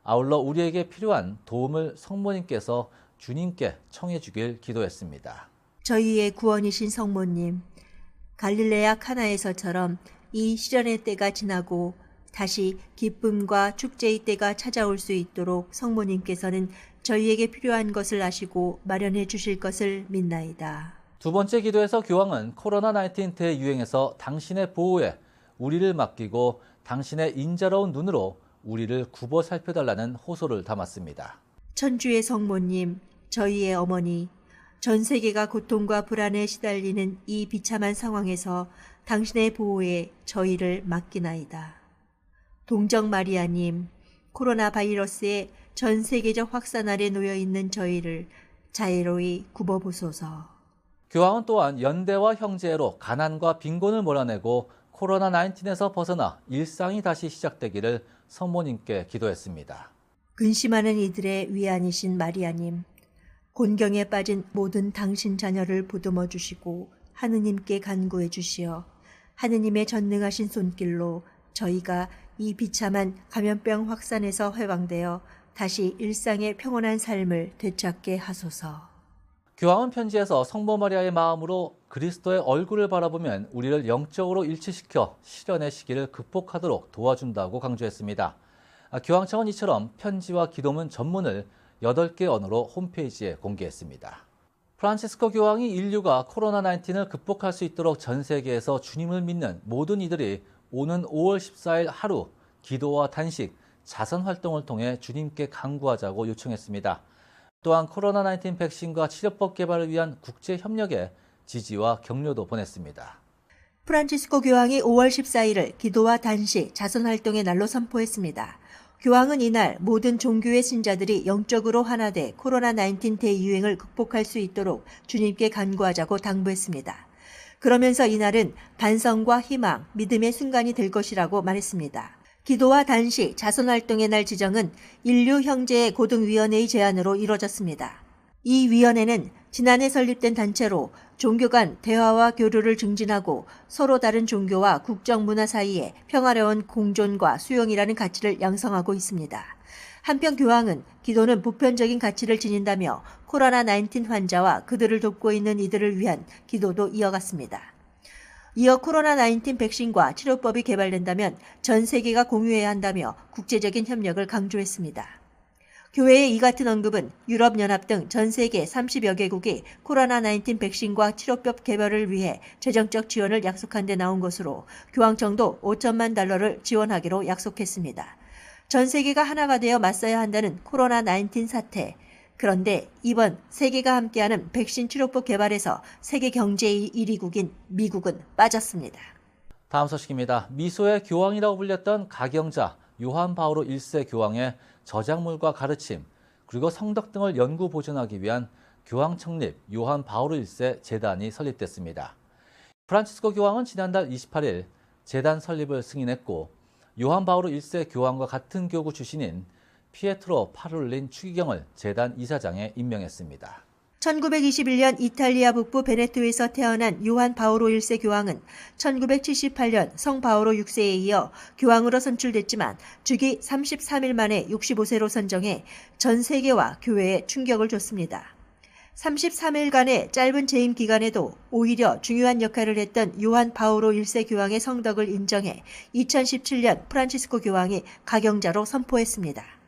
아울러 우리에게 필요한 도움을 성모님께서 주님께 청해 주길 기도했습니다. 저희의 구원이신 성모님, 갈릴레아 카나에서처럼 이 시련의 때가 지나고 다시 기쁨과 축제의 때가 찾아올 수 있도록 성모님께서는 저희에게 필요한 것을 아시고 마련해 주실 것을 믿나이다. 두 번째 기도에서 교황은 코로나19 대유행에서 당신의 보호에 우리를 맡기고 당신의 인자로운 눈으로 우리를 굽어 살펴달라는 호소를 담았습니다. 천주의 성모님, 저희의 어머니, 전 세계가 고통과 불안에 시달리는 이 비참한 상황에서 당신의 보호에 저희를 맡기나이다. 동정 마리아님, 코로나 바이러스의 전 세계적 확산 아래 놓여 있는 저희를 자애로이 굽어보소서. 교황은 또한 연대와 형제로 가난과 빈곤을 몰아내고 코로나19에서 벗어나 일상이 다시 시작되기를 성모님께 기도했습니다. 근심하는 이들의 위안이신 마리아님, 곤경에 빠진 모든 당신 자녀를 보듬어 주시고 하느님께 간구해 주시어 하느님의 전능하신 손길로 저희가 이 비참한 감염병 확산에서 해방되어 다시 일상의 평온한 삶을 되찾게 하소서. 교황은 편지에서 성모 마리아의 마음으로 그리스도의 얼굴을 바라보면 우리를 영적으로 일치시켜 시련의 시기를 극복하도록 도와준다고 강조했습니다. 교황청은 이처럼 편지와 기도문 전문을 8개 언어로 홈페이지에 공개했습니다. 프란치스코 교황이 인류가 코로나19을 극복할 수 있도록 전 세계에서 주님을 믿는 모든 이들이 오는 5월 14일 하루 기도와 단식, 자선 활동을 통해 주님께 간구하자고 요청했습니다. 또한 코로나19 백신과 치료법 개발을 위한 국제 협력에 지지와 격려도 보냈습니다. 프란치스코 교황이 5월 14일을 기도와 단식, 자선 활동의 날로 선포했습니다. 교황은 이날 모든 종교의 신자들이 영적으로 하나 돼 코로나19 대유행을 극복할 수 있도록 주님께 간구하자고 당부했습니다. 그러면서 이날은 반성과 희망, 믿음의 순간이 될 것이라고 말했습니다. 기도와 단식, 자선활동의 날 지정은 인류 형제의 고등위원회의 제안으로 이뤄졌습니다. 이 위원회는 지난해 설립된 단체로 종교 간 대화와 교류를 증진하고 서로 다른 종교와 국정 문화 사이에 평화로운 공존과 수용이라는 가치를 양성하고 있습니다. 한편 교황은 기도는 보편적인 가치를 지닌다며 코로나19 환자와 그들을 돕고 있는 이들을 위한 기도도 이어갔습니다. 이어 코로나19 백신과 치료법이 개발된다면 전 세계가 공유해야 한다며 국제적인 협력을 강조했습니다. 교회의 이 같은 언급은 유럽연합 등 전 세계 30여 개국이 코로나19 백신과 치료법 개발을 위해 재정적 지원을 약속한 데 나온 것으로 교황청도 5천만 달러를 지원하기로 약속했습니다. 전 세계가 하나가 되어 맞서야 한다는 코로나19 사태. 그런데 이번 세계가 함께하는 백신 치료법 개발에서 세계 경제의 1위국인 미국은 빠졌습니다. 다음 소식입니다. 미소의 교황이라고 불렸던 가경자 요한 바오로 1세 교황의 저작물과 가르침, 그리고 성덕 등을 연구 보존하기 위한 교황 창립 요한 바오로 1세 재단이 설립됐습니다. 프란치스코 교황은 지난달 28일 재단 설립을 승인했고 요한 바오로 1세 교황과 같은 교구 출신인 피에트로 파롤린 추기경을 재단 이사장에 임명했습니다. 1921년 이탈리아 북부 베네토에서 태어난 요한 바오로 1세 교황은 1978년 성 바오로 6세에 이어 교황으로 선출됐지만 주기 33일 만에 65세로 선정해 전 세계와 교회에 충격을 줬습니다. 33일간의 짧은 재임 기간에도 오히려 중요한 역할을 했던 요한 바오로 1세 교황의 성덕을 인정해 2017년 프란치스코 교황이 가경자로 선포했습니다.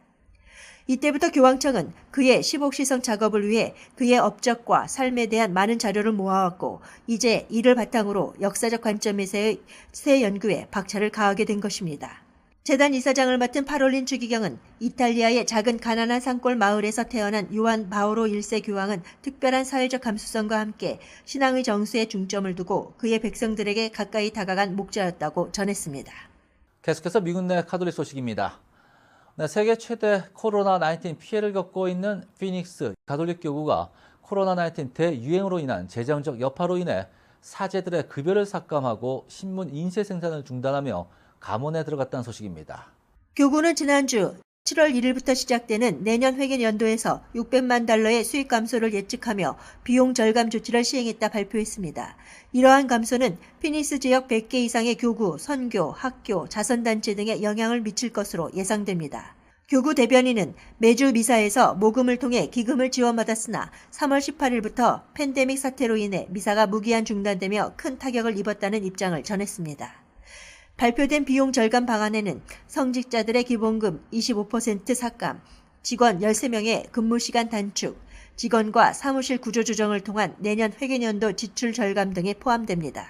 이때부터 교황청은 그의 시복시성 작업을 위해 그의 업적과 삶에 대한 많은 자료를 모아왔고 이제 이를 바탕으로 역사적 관점에서의 새 연구에 박차를 가하게 된 것입니다. 재단 이사장을 맡은 파롤린 추기경은 이탈리아의 작은 가난한 산골 마을에서 태어난 요한 바오로 1세 교황은 특별한 사회적 감수성과 함께 신앙의 정수에 중점을 두고 그의 백성들에게 가까이 다가간 목자였다고 전했습니다. 계속해서 미국 내 가톨릭 소식입니다. 네, 세계 최대 코로나19 피해를 겪고 있는 피닉스 가톨릭 교구가 코로나19 대유행으로 인한 재정적 여파로 인해 사제들의 급여를 삭감하고 신문 인쇄 생산을 중단하며 감원에 들어갔다는 소식입니다. 교구는 지난주 7월 1일부터 시작되는 내년 회계 연도에서 600만 달러의 수익 감소를 예측하며 비용 절감 조치를 시행했다 발표했습니다. 이러한 감소는 피닉스 지역 100개 이상의 교구, 선교, 학교, 자선단체 등에 영향을 미칠 것으로 예상됩니다. 교구 대변인은 매주 미사에서 모금을 통해 기금을 지원받았으나 3월 18일부터 팬데믹 사태로 인해 미사가 무기한 중단되며 큰 타격을 입었다는 입장을 전했습니다. 발표된 비용 절감 방안에는 성직자들의 기본금 25% 삭감, 직원 13명의 근무시간 단축, 직원과 사무실 구조 조정을 통한 내년 회계연도 지출 절감 등이 포함됩니다.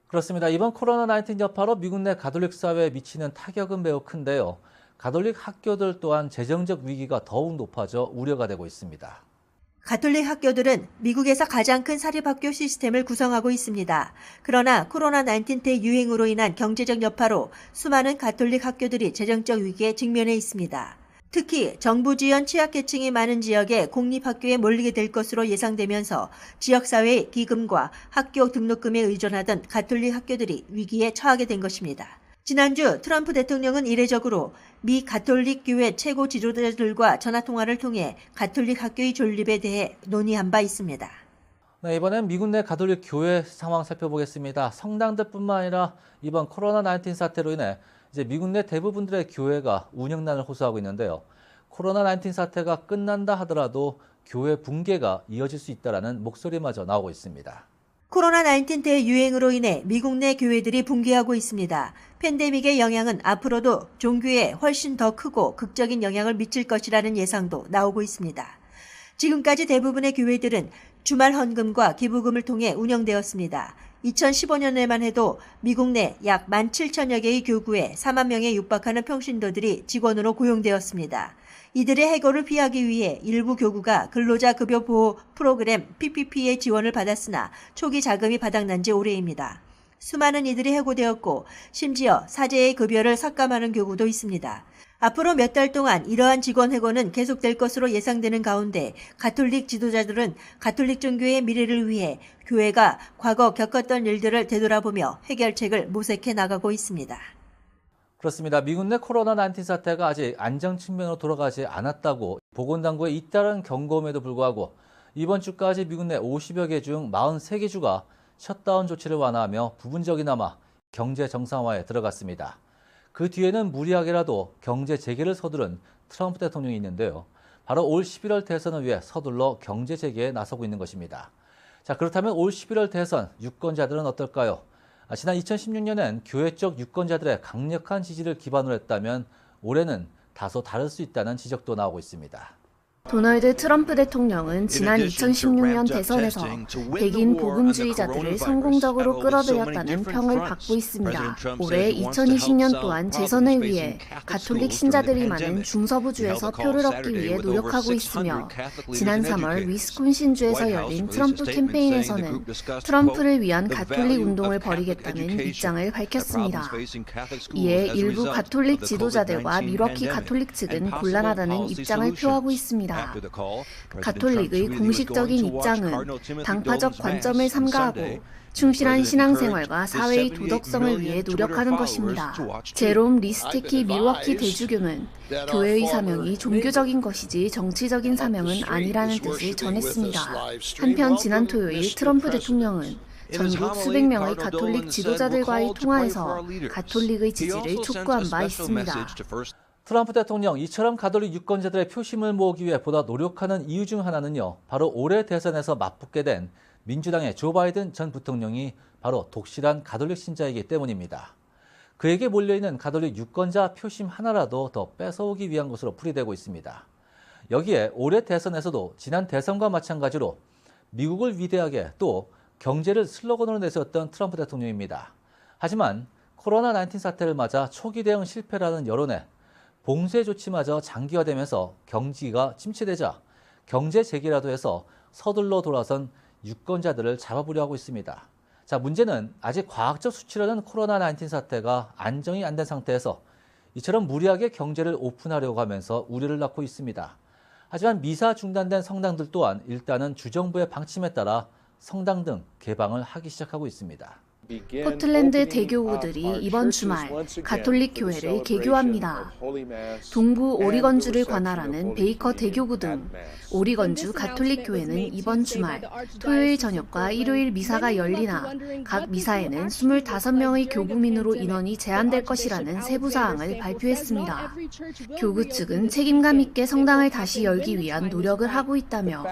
그렇습니다. 이번 코로나19 여파로 미국 내 가톨릭 사회에 미치는 타격은 매우 큰데요. 가톨릭 학교들 또한 재정적 위기가 더욱 높아져 우려가 되고 있습니다. 가톨릭 학교들은 미국에서 가장 큰 사립학교 시스템을 구성하고 있습니다. 그러나 코로나19 대유행으로 인한 경제적 여파로 수많은 가톨릭 학교들이 재정적 위기에 직면해 있습니다. 특히 정부 지원 취약계층이 많은 지역의 공립학교에 몰리게 될 것으로 예상되면서 지역사회의 기금과 학교 등록금에 의존하던 가톨릭 학교들이 위기에 처하게 된 것입니다. 지난주 트럼프 대통령은 이례적으로 미 가톨릭 교회 최고 지도자들과 전화통화를 통해 가톨릭 학교의 존립에 대해 논의한 바 있습니다. 네, 이번엔 미국 내 가톨릭 교회 상황 살펴보겠습니다. 성당들뿐만 아니라 이번 코로나19 사태로 인해 이제 미국 내 대부분들의 교회가 운영난을 호소하고 있는데요. 코로나19 사태가 끝난다 하더라도 교회 붕괴가 이어질 수 있다는 목소리마저 나오고 있습니다. 코로나19 대유행으로 인해 미국 내 교회들이 붕괴하고 있습니다. 팬데믹의 영향은 앞으로도 종교에 훨씬 더 크고 극적인 영향을 미칠 것이라는 예상도 나오고 있습니다. 지금까지 대부분의 교회들은 주말 헌금과 기부금을 통해 운영되었습니다. 2015년에만 해도 미국 내 약 17,000여 개의 교구에 4만 명에 육박하는 평신도들이 직원으로 고용되었습니다. 이들의 해고를 피하기 위해 일부 교구가 근로자 급여 보호 프로그램 PPP의 지원을 받았으나 초기 자금이 바닥난 지 오래입니다. 수많은 이들이 해고되었고 심지어 사제의 급여를 삭감하는 교구도 있습니다. 앞으로 몇 달 동안 이러한 직원 해고는 계속될 것으로 예상되는 가운데 가톨릭 지도자들은 가톨릭 종교의 미래를 위해 교회가 과거 겪었던 일들을 되돌아보며 해결책을 모색해 나가고 있습니다. 그렇습니다. 미국 내 코로나19 사태가 아직 안정 측면으로 돌아가지 않았다고 보건당국의 잇따른 경고음에도 불구하고 이번 주까지 미국 내 50여 개 중 43개 주가 셧다운 조치를 완화하며 부분적이나마 경제 정상화에 들어갔습니다. 그 뒤에는 무리하게라도 경제 재개를 서두른 트럼프 대통령이 있는데요. 바로 올 11월 대선을 위해 서둘러 경제 재개에 나서고 있는 것입니다. 자, 그렇다면 올 11월 대선 유권자들은 어떨까요? 지난 2016년엔 교회 쪽 유권자들의 강력한 지지를 기반으로 했다면 올해는 다소 다를 수 있다는 지적도 나오고 있습니다. 도널드 트럼프 대통령은 지난 2016년 대선에서 백인 복음주의자들을 성공적으로 끌어들였다는 평을 받고 있습니다. 올해 2020년 또한 재선을 위해 가톨릭 신자들이 많은 중서부주에서 표를 얻기 위해 노력하고 있으며 지난 3월 위스콘신주에서 열린 트럼프 캠페인에서는 트럼프를 위한 가톨릭 운동을 벌이겠다는 입장을 밝혔습니다. 이에 일부 가톨릭 지도자들과 밀워키 가톨릭 측은 곤란하다는 입장을 표하고 있습니다. 가톨릭의 공식적인 입장은 당파적 관점을 삼가하고 충실한 신앙생활과 사회의 도덕성을 위해 노력하는 것입니다. 제롬 리스테키 밀워키 대주교는 교회의 사명이 종교적인 것이지 정치적인 사명은 아니라는 뜻을 전했습니다. 한편 지난 토요일 트럼프 대통령은 전국 수백 명의 가톨릭 지도자들과의 통화에서 가톨릭의 지지를 촉구한 바 있습니다. 트럼프 대통령 이처럼 가톨릭 유권자들의 표심을 모으기 위해 보다 노력하는 이유 중 하나는요. 바로 올해 대선에서 맞붙게 된 민주당의 조 바이든 전 부통령이 바로 독실한 가톨릭 신자이기 때문입니다. 그에게 몰려있는 가톨릭 유권자 표심 하나라도 더 뺏어오기 위한 것으로 풀이되고 있습니다. 여기에 올해 대선에서도 지난 대선과 마찬가지로 미국을 위대하게 또 경제를 슬로건으로 내세웠던 트럼프 대통령입니다. 하지만 코로나19 사태를 맞아 초기 대응 실패라는 여론에 봉쇄 조치마저 장기화되면서 경기가 침체되자 경제 재개라도 해서 서둘러 돌아선 유권자들을 잡아보려 하고 있습니다. 자, 문제는 아직 과학적 수치로는 코로나19 사태가 안정이 안 된 상태에서 이처럼 무리하게 경제를 오픈하려고 하면서 우려를 낳고 있습니다. 하지만 미사 중단된 성당들 또한 일단은 주정부의 방침에 따라 성당 등 개방을 하기 시작하고 있습니다. 포틀랜드 대교우들이 이번 주말 가톨릭 교회를 개교합니다. 동부 오리건주를 관할하는 베이커 대교구 등 오리건주 가톨릭 교회는 이번 주말 토요일 저녁과 일요일 미사가 열리나 각 미사에는 25명의 교구민으로 인원이 제한될 것이라는 세부 사항을 발표했습니다. 교구 측은 책임감 있게 성당을 다시 열기 위한 노력을 하고 있다며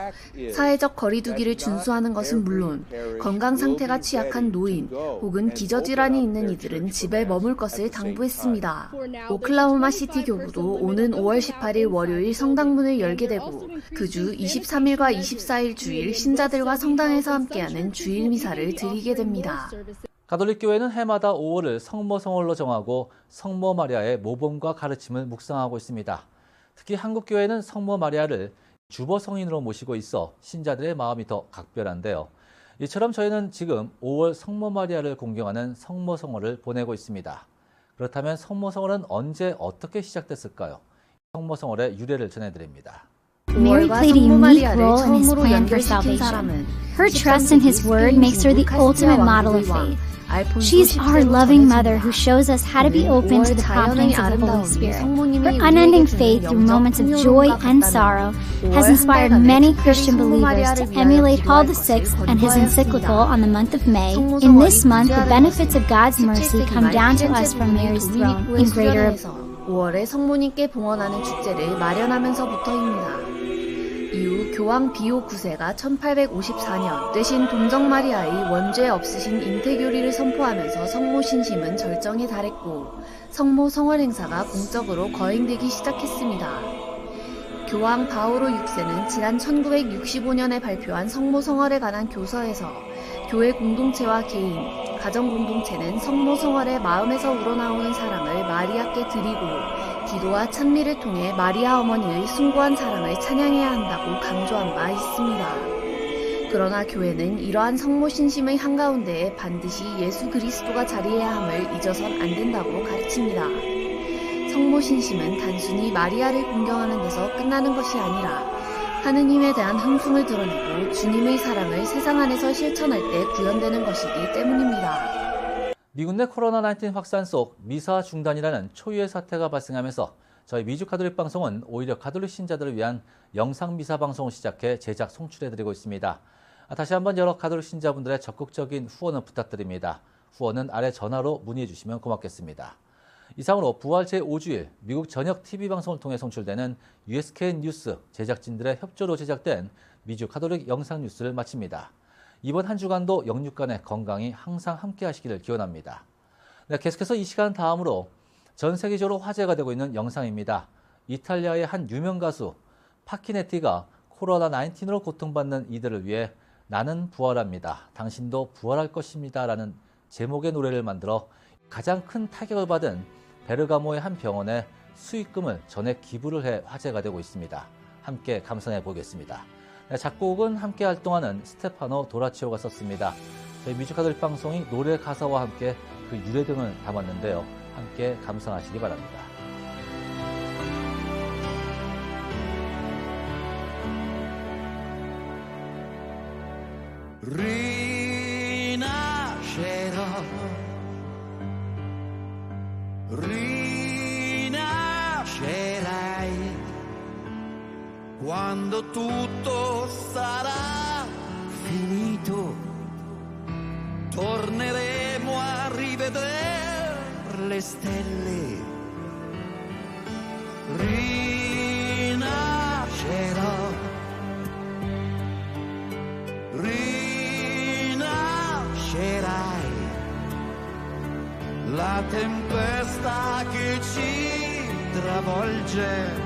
사회적 거리두기를 준수하는 것은 물론 건강 상태가 취약한 노인 혹은 기저질환이 있는 이들은 집에 머물 것을 당부했습니다. 오클라호마 시티 교구도 오는 5월 18일 월요일 성당문을 열게 되고 그 주 23일과 24일 주일 신자들과 성당에서 함께하는 주일 미사를 드리게 됩니다. 가톨릭 교회는 해마다 5월을 성모 성월로 정하고 성모 마리아의 모범과 가르침을 묵상하고 있습니다. 특히 한국 교회는 성모 마리아를 주보 성인으로 모시고 있어 신자들의 마음이 더 각별한데요. 이처럼 저희는 지금 5월 성모 마리아를 공경하는 성모 성월을 보내고 있습니다. 그렇다면 성모 성월은 언제 어떻게 시작됐을까요? 성모 성월의 유래를 전해드립니다. Mary played a unique role in his plan for salvation. Her trust in his word makes her the ultimate model of faith. She's our loving mother who shows us how to be open to the promptings of the Holy Spirit. Her unending faith through moments of joy and sorrow has inspired many Christian believers to emulate Paul VI and his encyclical on the month of May. In this month, the benefits of God's mercy come down to us from Mary's throne in greater 5월에 성모님께 봉헌하는 축제를 마련하면서부터입니다. 이후 교황 비오 9세가 1854년 되신 동정 마리아의 원죄 없으신 잉태교리를 선포하면서 성모 신심은 절정에 달했고 성모 성월 행사가 공적으로 거행되기 시작했습니다. 교황 바오로 6세는 지난 1965년에 발표한 성모 성월에 관한 교서에서 교회 공동체와 개인, 가정 공동체는 성모 성월의 마음에서 우러나오는 사랑을 마리아께 드리고 기도와 찬미를 통해 마리아 어머니의 숭고한 사랑을 찬양해야 한다고 강조한 바 있습니다. 그러나 교회는 이러한 성모 신심의 한가운데에 반드시 예수 그리스도가 자리해야 함을 잊어선 안 된다고 가르칩니다. 성모 신심은 단순히 마리아를 공경하는 데서 끝나는 것이 아니라 하느님에 대한 흥숭을 드러내고 주님의 사랑을 세상 안에서 실천할 때 구현되는 것이기 때문입니다. 미국 내 코로나19 확산 속 미사 중단이라는 초유의 사태가 발생하면서 저희 미주 가톨릭 방송은 오히려 가톨릭 신자들을 위한 영상 미사 방송을 시작해 제작 송출해드리고 있습니다. 다시 한번 여러 가톨릭 신자분들의 적극적인 후원을 부탁드립니다. 후원은 아래 전화로 문의해 주시면 고맙겠습니다. 이상으로 부활 제5주일 미국 전역 TV 방송을 통해 송출되는 USKN 뉴스 제작진들의 협조로 제작된 미주 가톨릭 영상 뉴스를 마칩니다. 이번 한 주간도 영육간의 건강이 항상 함께 하시기를 기원합니다. 네, 계속해서 이 시간 다음으로 전 세계적으로 화제가 되고 있는 영상입니다. 이탈리아의 한 유명 가수 파키네티가 코로나19로 고통받는 이들을 위해 나는 부활합니다. 당신도 부활할 것입니다. 라는 제목의 노래를 만들어 가장 큰 타격을 받은 베르가모의 한 병원에 수익금을 전액 기부를 해 화제가 되고 있습니다. 함께 감상해 보겠습니다. 네, 작곡은 함께 활동하는 스테파노 도라치오가 썼습니다. 저희 뮤직가톨릭 방송이 노래 가사와 함께 그 유래 등을 담았는데요. 함께 감상하시기 바랍니다. Rinascerai quando tutto sarà finito, torneremo a rivedere le stelle. Rinascerò, rinascerai. La tempesta che ci travolge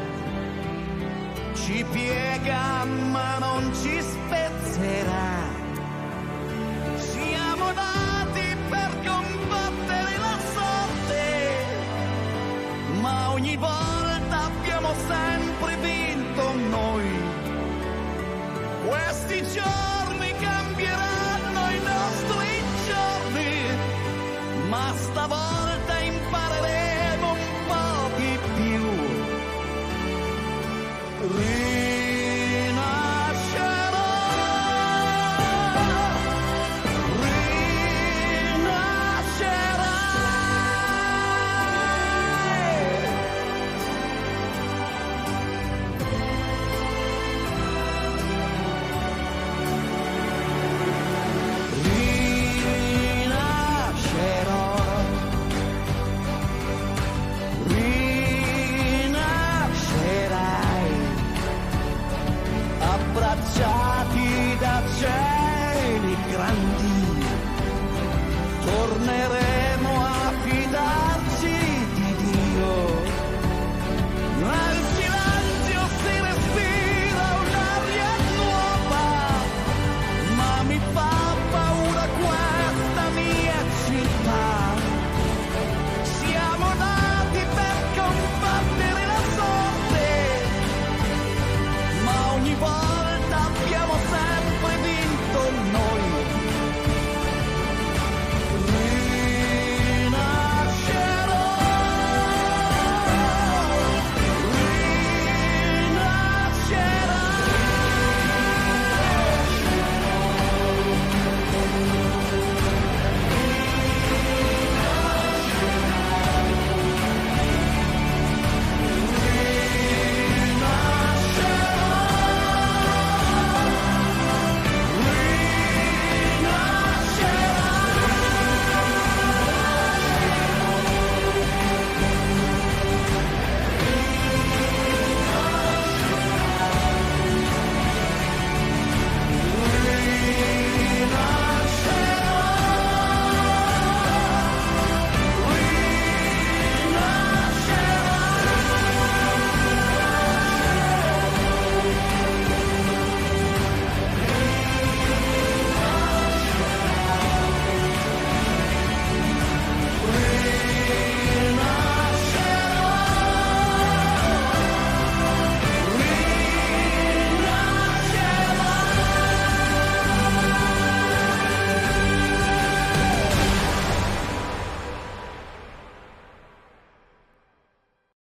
ci piega ma non ci spezzerà. Siamo nati per combattere la sorte. giorno